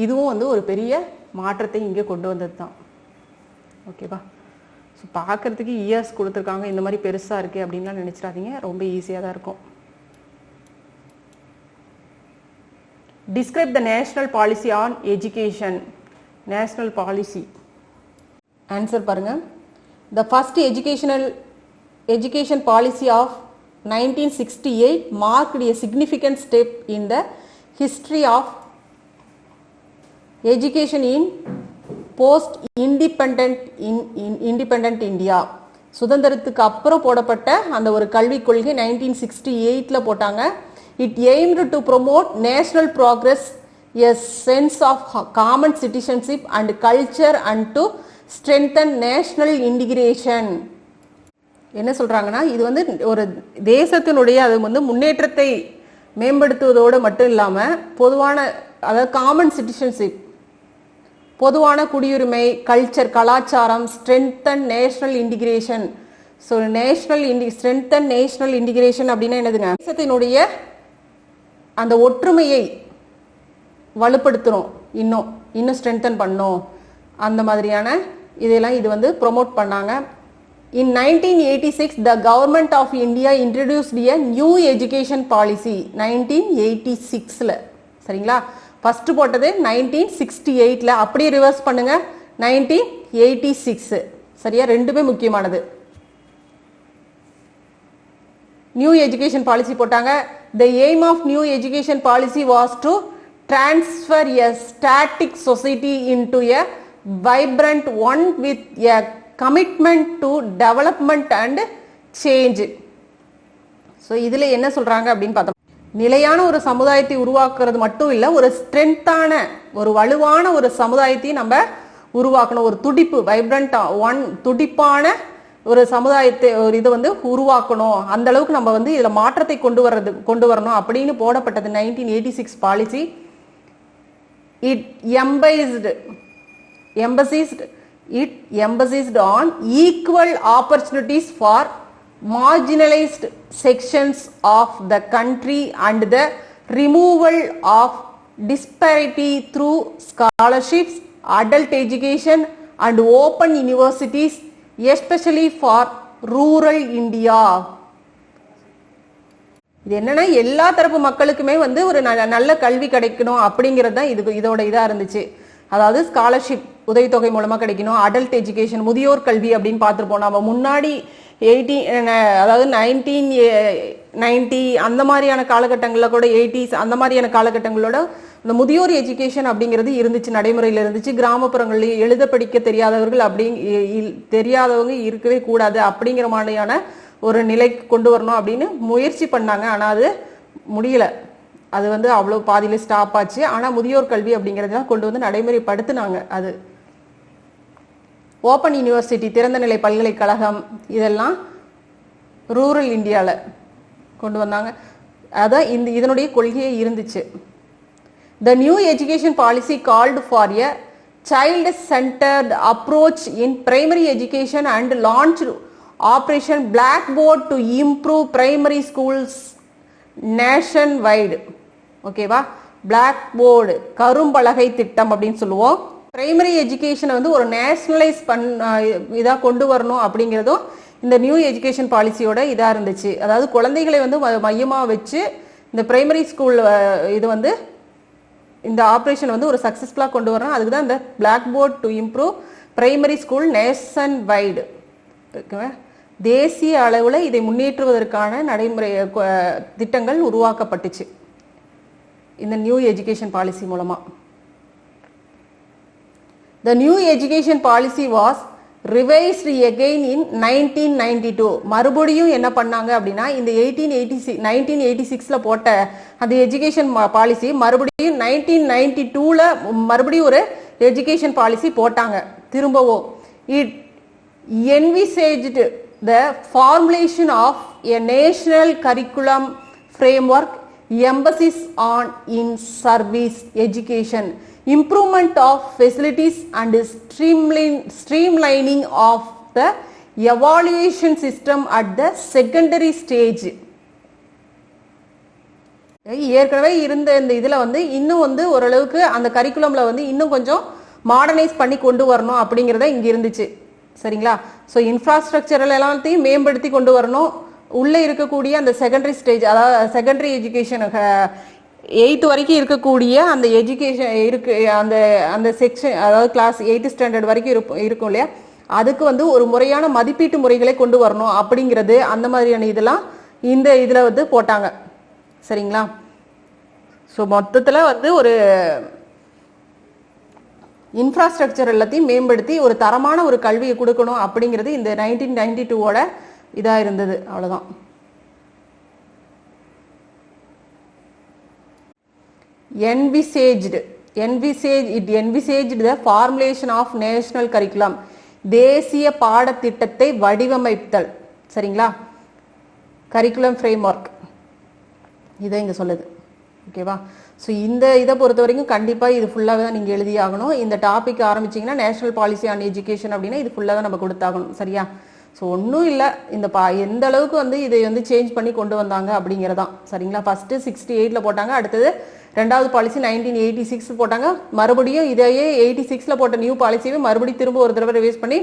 இதுவும் வந்து ஒரு பெரிய மாற்றத்தை இங்கே கொண்டு வந்தது தான். ஓகேவா. ஸோ பார்க்குறதுக்கு இயர்ஸ் கொடுத்துருக்காங்க, இந்த மாதிரி பெருசாக இருக்குது அப்படின்லாம் நினச்சிடாதீங்க, ரொம்ப ஈஸியாக தான் இருக்கும். Describe the national policy on education. National policy answer பாருங்க. The first education policy of 1968 marked a significant step in the history of education in independent India. சுதந்திரத்துக்கு அப்புறம் போடப்பட்ட அந்த ஒரு கல்விக் கொள்கை 1968 போட்டாங்க. It aimed to promote national progress, a sense of common citizenship and culture, and to strengthen national integration. என்ன சொல்றாங்கன்னா இது வந்து ஒரு தேசத்தினுடைய அது வந்து முன்னேற்றத்தை மேம்படுத்துவதோடு மட்டும் இல்லாமல் பொதுவான, அதாவது காமன் சிட்டிசன்ஷிப், பொதுவான குடியுரிமை, கல்ச்சர், கலாச்சாரம், strengthen national integration. So strengthen national integration அப்படின்னா என்னதுங்க, தேசத்தினுடைய அந்த ஒற்றுமையை வலுப்படுத்தணும், இன்னும் ஸ்ட்ரென்தன் பண்ணணும், அந்த மாதிரியான இதெல்லாம் இது வந்து ப்ரொமோட் பண்ணாங்க. In 1986, the government of India introduced a new education policy. 1986 சரிங்களா. ஃபர்ஸ்ட் போட்டது 1968, அப்படியே ரிவர்ஸ் பண்ணுங்க 1986, சரியா, ரெண்டுமே முக்கியமானது. நியூ எஜுகேஷன் பாலிசி போட்டாங்க. The aim of new education policy was to transfer a static society into a vibrant one with a commitment to development and change. So இதில் என்ன சொல்கிறாங்க அப்படின்னு பார்த்தோம், நிலையான ஒரு சமுதாயத்தை உருவாக்குறது மட்டும் இல்லை, ஒரு ஸ்ட்ரென்த்தான ஒரு வலுவான ஒரு சமுதாயத்தையும் நம்ம உருவாக்கணும். ஒரு துடிப்பு, வைப்ரண்ட் ஒன், துடிப்பான ஒரு சமுதாயத்தை ஒரு இதை வந்து உருவாக்கணும். அந்த அளவுக்கு நம்ம வந்து இதில் மாற்றத்தை கொண்டு வரணும் அப்படின்னு போடப்பட்டது 1986 policy. It emphasized on equal opportunities for marginalized sections of the country and the removal of disparity through scholarships, adult education and open universities, especially for rural India. இது என்னன்னா எல்லா தரப்பு மக்களுக்குமே வந்து ஒரு நல்ல கல்வி கிடைக்கணும் அப்படிங்கிறது தான் இதோட இதாக இருந்துச்சு. அதாவது ஸ்காலர்ஷிப், உதவித்தொகை மூலமாக கிடைக்கணும், அடல்ட் எஜுகேஷன், முதியோர் கல்வி அப்படின்னு பார்த்துருப்போம் நம்ம முன்னாடி. 19 90 அந்த மாதிரியான காலகட்டங்களில் கூட 80s அந்த மாதிரியான காலகட்டங்களோட இந்த முதியோர் எஜுகேஷன் அப்படிங்கிறது இருந்துச்சு, நடைமுறையில் இருந்துச்சு. கிராமப்புறங்கள்லையும் எழுத படிக்க தெரியாதவர்கள் தெரியாதவங்க இருக்கவே கூடாது அப்படிங்கிற மாதிரியான ஒரு நிலைக்கு கொண்டு வரணும் அப்படின்னு முயற்சி பண்ணாங்க. ஆனால் அது முடியல, அது வந்து அவ்வளோ பாதியில ஸ்டாப் ஆச்சு. ஆனால் முதியோர் கல்வி அப்படிங்கிறதெல்லாம் கொண்டு வந்து நடைமுறைப்படுத்தினாங்க. அது ஓப்பன் யூனிவர்சிட்டி, திறந்த நிலை பல்கலைக்கழகம், இதெல்லாம் ரூரல் இந்தியாவில் கொண்டு வந்தாங்க. அதான் இதனுடைய கொள்கையே இருந்துச்சு. The new education policy called for a child-centered approach in primary education and launched Operation Blackboard to improve primary schools nationwide. ஓகேவா? பிளாக்போர்டு, கரும்பலகை திட்டம் அப்படின்னு சொல்லுவோம். பிரைமரி எஜுகேஷனை வந்து ஒரு நேஷனலைஸ் இதாக கொண்டு வரணும் அப்படிங்கிறதும் இந்த நியூ எஜுகேஷன் பாலிசியோட இதாக இருந்துச்சு. அதாவது குழந்தைகளை வந்து மையமாக வச்சு இந்த பிரைமரி ஸ்கூல் இது வந்து இந்த ஆப்ரேஷன் வந்து ஒரு சக்ஸஸ்ஃபுல்லாக கொண்டு வரணும். அதுக்கு தான் இந்த blackboard to improve primary school nationwide, தேசிய அளவில் இதை முன்னேற்றுவதற்கான நடைமுறை திட்டங்கள் உருவாக்கப்பட்டுச்சு இந்த நியூ எஜுகேஷன் பாலிசி மூலமா. The new education policy was revised again in 1992. மறுபடியும் என்ன பண்ணாங்க அப்படின்னா இந்த 1986ல போட்ட அந்த எஜுகேஷன் பாலிசி மறுபடியும் 1992ல மறுபடியும் ஒரு எஜுகேஷன் பாலிசி போட்டாங்க திரும்பவும். It envisaged the formulation of a national curriculum framework, emphasis on in-service education, improvement of facilities and streamlining of the evaluation system at the secondary stage. ஏற்கனவே இருந்த இந்த இதில் வந்து இன்னும் வந்து ஓரளவுக்கு அந்த கரிக்குலம்ல வந்து இன்னும் கொஞ்சம் மாடர்னைஸ் பண்ணி கொண்டு வரணும் அப்படிங்கிறத இங்கே இருந்துச்சு. சரிங்களா? ஸோ இன்ஃப்ராஸ்ட்ரக்சரல் எல்லாத்தையும் மேம்படுத்தி கொண்டு வரணும். உள்ளே இருக்கக்கூடிய அந்த செகண்டரி ஸ்டேஜ், அதாவது செகண்டரி எஜுகேஷன் 8th வரைக்கும் இருக்கக்கூடிய அந்த எஜுகேஷன் இருக்கு, அந்த அந்த செக்ஷன், அதாவது கிளாஸ் 8th ஸ்டாண்டர்ட் வரைக்கும் இருக்கும் இல்லையா, அதுக்கு வந்து ஒரு முறையான மதிப்பீட்டு முறைகளை கொண்டு வரணும் அப்படிங்கிறது, அந்த மாதிரியான இதெல்லாம் இந்த இதில் வந்து போட்டாங்க. சரிங்களா? ஸோ மொத்தத்தில் வந்து ஒரு இன்ஃப்ராஸ்ட்ரக்சர் எல்லாத்தையும் மேம்படுத்தி ஒரு தரமான ஒரு கல்வியை கொடுக்கணும் அப்படிங்கிறது இந்த 1992ஓட இதாக இருந்தது. அவ்வளோதான். envisaged the formulation of national curriculum, தேசிய பாடத்திட்டத்தை வடிவமைத்தல். சரிங்களா? கரிக்குலம் ஃப்ரேம்வொர்க் இதை இங்கே சொல்லுது. ஓகேவா? ஸோ இந்த இதை பொறுத்த வரைக்கும் கண்டிப்பாக இது ஃபுல்லாக தான் நீங்கள் எழுதி ஆகணும். இந்த டாபிக் ஆரம்பிச்சிங்கன்னா நேஷனல் பாலிசி ஆன் எஜுகேஷன் அப்படின்னா இது ஃபுல்லாக தான் நம்ம கொடுத்தாகணும். சரியா? ஸோ ஒன்றும் இல்லை, இந்த எந்த அளவுக்கு வந்து இதை வந்து சேஞ்ச் பண்ணி கொண்டு வந்தாங்க அப்படிங்கிறதான். சரிங்களா? ஃபஸ்ட்டு 68ல் போட்டாங்க, அடுத்தது ரெண்டாவது பாலிசி 1986 போட்டாங்க, மறுபடியும் இதையே 86ல் போட்ட நியூ பாலிசியை மறுபடியும் திரும்ப ஒரு தடவை ரிவைஸ் பண்ணி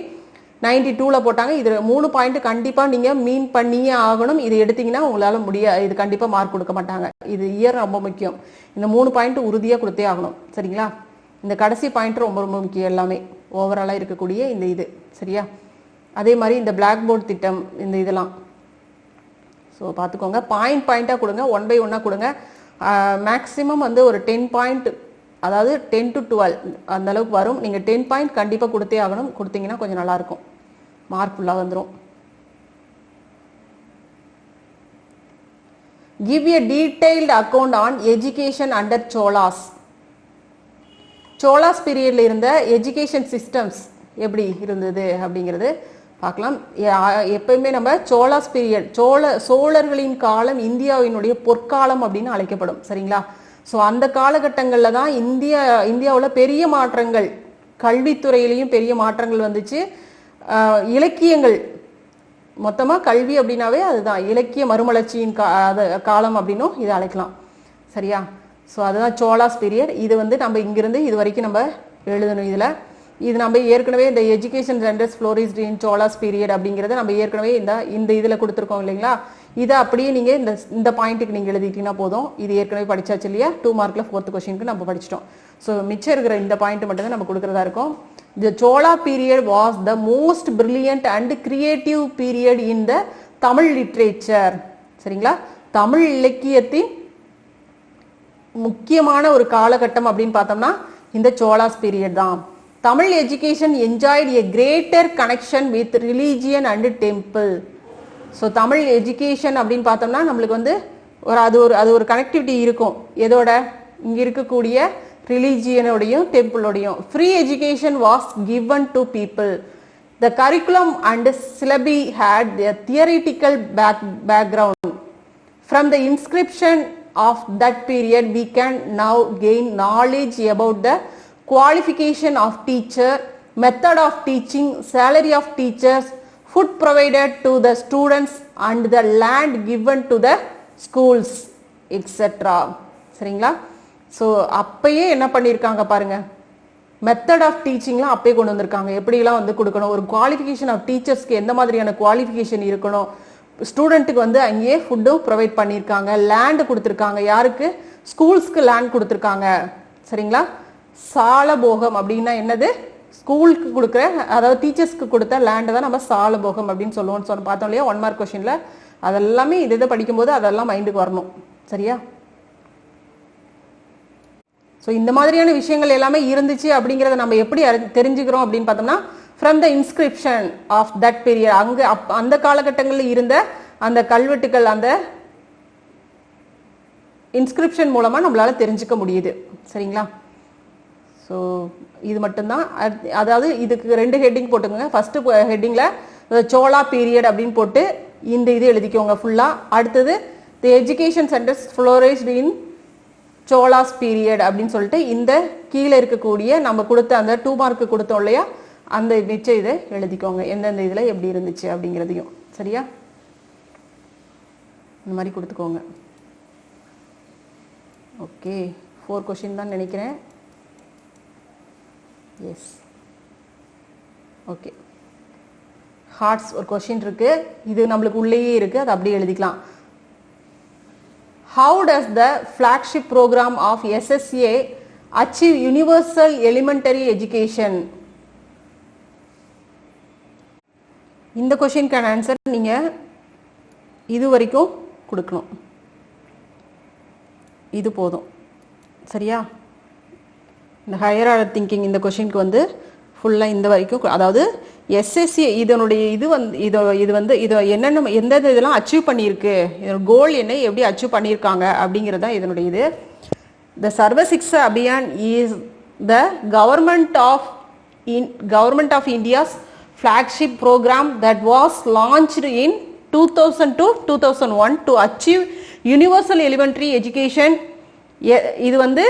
92ல் போட்டாங்க. இது 3 பாயிண்ட் கண்டிப்பாக நீங்கள் மீன் பண்ணியே ஆகணும். இது எடுத்தீங்கன்னா உங்களால் இது கண்டிப்பாக மார்க் கொடுக்க மாட்டாங்க. இது இயர் ரொம்ப முக்கியம். இந்த 3 பாயிண்ட் உறுதியாக கொடுத்தே ஆகணும். சரிங்களா? இந்த கடைசி பாயிண்ட் ரொம்ப ரொம்ப முக்கியம், எல்லாமே ஓவராலாக இருக்கக்கூடிய இந்த இது. சரியா? அதே மாதிரி இந்த பிளாக் போர்டு திட்டம், இந்த இதெல்லாம் ஸோ பார்த்துக்கோங்க. பாயிண்டாக கொடுங்க, 1 by 1 கொடுங்க. மேக்ஸிமம் வந்து ஒரு 10 பாயிண்ட், அதாவது 10 to 12 அந்த அளவுக்கு வரும். நீங்கள் 10 பாயிண்ட் கண்டிப்பாக கொடுத்தே ஆகணும். கொடுத்தீங்கன்னா கொஞ்சம் நல்லாயிருக்கும், மார்க் ஃபுல்லாக வந்துடும். Give a detailed account on education under Cholas. Cholas பீரியட்ல இருந்த எஜுகேஷன் சிஸ்டம்ஸ் எப்படி இருந்தது அப்படிங்கிறது பார்க்கலாம். எப்பயுமே நம்ம சோலாஸ் பீரியட், சோழர்களின் காலம் இந்தியாவினுடைய பொற்காலம் அப்படின்னு அழைக்கப்படும். சரிங்களா? ஸோ அந்த காலகட்டங்களில் தான் இந்தியாவில் பெரிய மாற்றங்கள், கல்வித்துறையிலையும் பெரிய மாற்றங்கள் வந்துச்சு. இலக்கியங்கள், மொத்தமாக கல்வி அப்படின்னாவே அதுதான் இலக்கிய மறுமலர்ச்சியின் காலம் அப்படின்னும் இதை அழைக்கலாம். சரியா? ஸோ அதுதான் சோலாஸ் பீரியட். இது வந்து நம்ம இங்கிருந்து இது வரைக்கும் நம்ம எழுதணும். இது நம்ம ஏற்கனவே இந்த எஜுகேஷன் ஜெண்டர்ஸ் ஃப்ளோரிஸ்ட் இன் சோலாஸ் பீரியட் அப்படிங்கிறத நம்ம ஏற்கனவே இந்த இதில் கொடுத்துருக்கோம் இல்லைங்களா? இதை அப்படியே நீங்கள் இந்த பாயிண்ட்டுக்கு நீங்கள் எழுதிட்டீங்கன்னா போதும். இது ஏற்கனவே படிச்சாச்சு இல்லையா? 2 மார்க்கில் 4th கொஸ்டினுக்கு நம்ம படிச்சிட்டோம். ஸோ மிச்சம் இருக்கிற இந்த பாயிண்ட் மட்டும் தான் நம்ம கொடுக்குறதா இருக்கும். The Chola period was the most brilliant and creative period in the Tamil literature. சரிங்களா? தமிழ் இலக்கியத்தின் முக்கியமான ஒரு காலகட்டம் அப்படின்னு பார்த்தோம்னா இந்த சோலாஸ் பீரியட் தான். Tamil education enjoyed a greater connection with religion and temple. So Tamil education அப்படின்னு பார்த்தோம்னா நம்மளுக்கு வந்து அது ஒரு கனெக்டிவிட்டி இருக்கும். எதோட? இங்கே இருக்கக்கூடிய ரிலீஜியனோடையும் டெம்பிளோடையும். Free education was given to people. The curriculum and syllabi had the theoretical background. From the inscription of that period we can now gain knowledge about the qualification of teacher, method of teaching, salary of teachers, food provided to the students and the land given to the schools etc. சரிங்களா? So அப்பயே என்ன பண்ணியிருக்காங்க பாருங்க, method of டீச்சிங்லாம் அப்பயே கொண்டு வந்திருக்காங்க. எப்படிலாம் வந்து கொடுக்கணும், ஒரு குவாலிஃபிகேஷன் ஆஃப் டீச்சர்ஸ்க்கு எந்த மாதிரியான குவாலிஃபிகேஷன் இருக்கணும், ஸ்டூடெண்ட்டுக்கு வந்து அங்கேயே ஃபுட்டும் ப்ரொவைட் பண்ணியிருக்காங்க, லேண்டு கொடுத்துருக்காங்க. யாருக்கு? ஸ்கூல்ஸ்க்கு லேண்ட் கொடுத்துருக்காங்க. சரிங்களா? சாலபோகம் அப்படின்னா என்னது? ஸ்கூலுக்கு கொடுக்குற, அதாவது டீச்சர்ஸ்க்கு கொடுத்த லேண்டு தான் நம்ம சாலபோகம் அப்படின்னு சொல்லுவோம்னு பார்த்தோம் இல்லையா 1 மார்க் கொஸ்டின்ல. அதெல்லாமே இதை படிக்கும்போது அதெல்லாம் மைண்டுக்கு வரணும். சரியா? ஸோ இந்த மாதிரியான விஷயங்கள் எல்லாமே இருந்துச்சு அப்படிங்கிறத நம்ம எப்படி தெரிஞ்சுக்கிறோம் அப்படின்னு பார்த்தோம்னா from the inscription of that period. அங்கே அந்த காலகட்டங்களில் இருந்த அந்த கல்வெட்டுக்கள், அந்த இன்ஸ்கிரிப்ஷன் மூலமாக நம்மளால தெரிஞ்சுக்க முடியுது. சரிங்களா? ஸோ இது மட்டும்தான். அதாவது இதுக்கு 2 ஹெட்டிங் போட்டுக்கோங்க. ஃபர்ஸ்ட் ஹெட்டிங்கில் சோலா பீரியட் அப்படின்னு போட்டு இந்த இது எழுதிக்கோங்க ஃபுல்லாக. அடுத்தது the education centres flourished in Cholas period அப்படின்னு சொல்லிட்டு இந்த கீழே இருக்கக்கூடிய நம்ம கொடுத்த அந்த 2 மார்க்கு கொடுத்தோம் இல்லையா, அந்த மிச்ச இதை எழுதிக்கோங்க, எந்தெந்த இதில் எப்படி இருந்துச்சு அப்படிங்கிறதையும். சரியா? இந்த மாதிரி கொடுத்துக்கோங்க. ஓகே, 4 கொஷின் தான் நினைக்கிறேன். Yes, okay. ஹார்ட்ஸ் ஒரு கொஷின் இருக்கு, இது நம்மளுக்கு உள்ளேயே இருக்கு, அது அப்படியே எழுதிக்கலாம். How does the flagship program of SSA achieve universal elementary education? இந்த கொஸ்டினுக்கான ஆன்சர் நீங்க இது வரைக்கும் கொடுக்கணும். இது போதும். சரியா? இந்த ஹையர் ஆர்டர் திங்கிங் இந்த கொஸ்டினுக்கு வந்து ஃபுல்லாக இந்த வரைக்கும், அதாவது எஸ்எஸ்சி இதனுடைய இது என்னென்ன எந்தெந்த இதெல்லாம் அச்சீவ் பண்ணியிருக்கு, இதோட கோல் என்ன, எப்படி அச்சீவ் பண்ணியிருக்காங்க அப்படிங்கிறது தான் இதனுடைய இது. The Sarva Shiksha Abhiyan is the government of India's flagship program that was launched in 2000-2001 to achieve universal elementary education. இது வந்து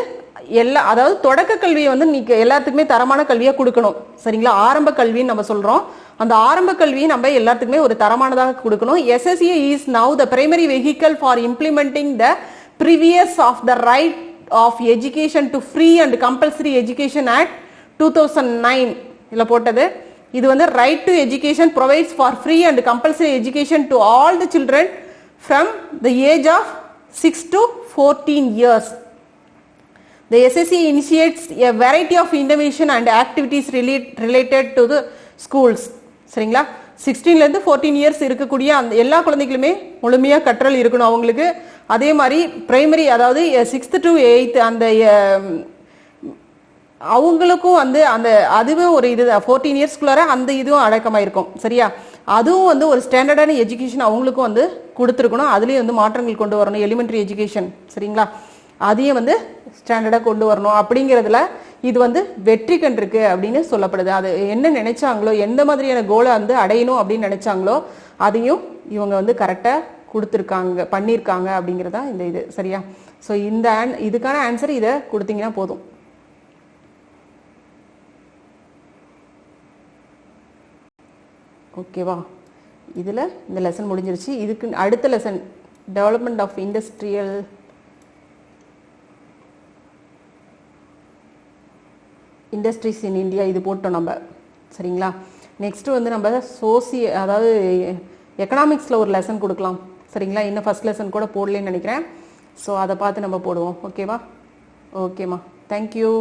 அதாவது தொடக்க கல்வியை வந்து நீங்க எல்லாத்துக்குமே தரமான கல்வியா கொடுக்கணும். சரிங்களா? ஆரம்ப கல்வின்னு நம்ம சொல்றோம். அந்த ஆரம்ப கல்வியை நம்ம எல்லாத்துக்குமே ஒரு தரமானதாக கொடுக்கணும். SSA is now the primary vehicle for implementing the previous of the right of education to free and compulsory education act 2009 இதுல போட்டது. இது வந்து right to education provides for free and compulsory education to all the children from the age of 6 to 14 years. The SSA initiates a variety of innovation and activities related to the schools. சரிங்களா? 16லேருந்து 14 years இருக்கக்கூடிய அந்த எல்லா குழந்தைகளுமே முழுமையாக கற்றல் இருக்கணும் அவங்களுக்கு. அதே மாதிரி பிரைமரி, அதாவது 6th to 8th அந்த அவங்களுக்கும் வந்து அந்த அதுவும் ஒரு இது 14 இயர்ஸ்க்குள்ளார அந்த இதுவும் அடக்கமாக இருக்கும். சரியா? அதுவும் வந்து ஒரு ஸ்டாண்டர்டான எஜுகேஷன் அவங்களுக்கும் வந்து கொடுத்துருக்கணும். அதுலேயும் வந்து மாற்றங்கள் கொண்டு வரணும். எலிமெண்ட்ரி எஜுகேஷன், சரிங்களா, அதையும் வந்து ஸ்டாண்டர்டாக கொண்டு வரணும். அப்படிங்கிறதுல இது வந்து வெற்றி கண்டிருக்கு அப்படின்னு சொல்லப்படுது. அது என்ன நினைச்சாங்களோ, எந்த மாதிரியான கோலை வந்து அடையணும் அப்படின்னு நினைச்சாங்களோ அதையும் இவங்க வந்து கரெக்டாக கொடுத்துருக்காங்க, பண்ணியிருக்காங்க அப்படிங்கிறதா இந்த இது. சரியா? ஸோ இந்த இதுக்கான ஆன்சர் இதை கொடுத்தீங்கன்னா போதும். ஓகேவா? இதில் இந்த லெசன் முடிஞ்சிருச்சு. இதுக்கு அடுத்த lesson development of industries in India இது போட்டோம் நம்ம. சரிங்களா? நெக்ஸ்ட்டு வந்து நம்ம அதாவது எக்கனாமிக்ஸில் ஒரு லெசன் கொடுக்கலாம். சரிங்களா? இன்னும் ஃபஸ்ட் லெசன் கூட போடலன்னு நினைக்கிறேன். ஸோ அதை பார்த்து நம்ம போடுவோம். ஓகேவா? ஓகேம்மா, தேங்க்யூ.